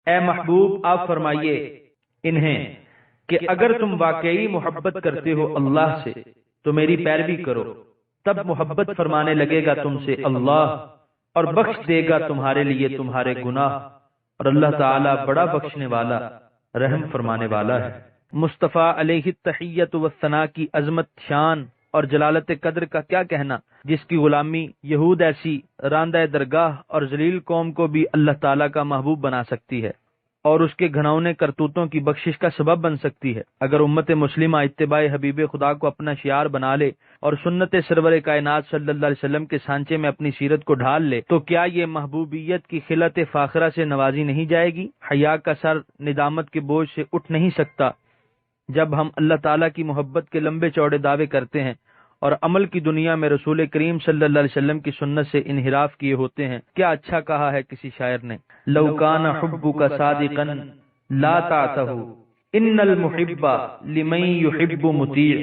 اے محبوب آپ فرمائیے انہیں کہ اگر تم واقعی محبت کرتے ہو اللہ سے تو میری پیروی کرو، تب محبت فرمانے لگے گا تم سے اللہ، اور بخش دے گا تمہارے لیے تمہارے گناہ، اور اللہ تعالی بڑا بخشنے والا رحم فرمانے والا ہے۔ مصطفیٰ علیہ التحیۃ والثناء کی عظمت، شان اور جلالت قدر کا کیا کہنا، جس کی غلامی یہود ایسی راندہ درگاہ اور ذلیل قوم کو بھی اللہ تعالیٰ کا محبوب بنا سکتی ہے اور اس کے گھناؤنے کرتوتوں کی بخشش کا سبب بن سکتی ہے۔ اگر امت مسلمہ اتباع حبیب خدا کو اپنا شعار بنا لے اور سنت سرور کائنات صلی اللہ علیہ وسلم کے سانچے میں اپنی سیرت کو ڈھال لے تو کیا یہ محبوبیت کی خلت فاخرہ سے نوازی نہیں جائے گی؟ حیا کا سر ندامت کے بوجھ سے اٹھ نہیں سکتا جب ہم اللہ تعالیٰ کی محبت کے لمبے چوڑے دعوے کرتے ہیں اور عمل کی دنیا میں رسول کریم صلی اللہ علیہ وسلم کی سنت سے انحراف کیے ہوتے ہیں۔ کیا اچھا کہا ہے کسی شاعر نے، لو کان حبک صادقا لا تعتہ ان المحب لمن یحب مطیع۔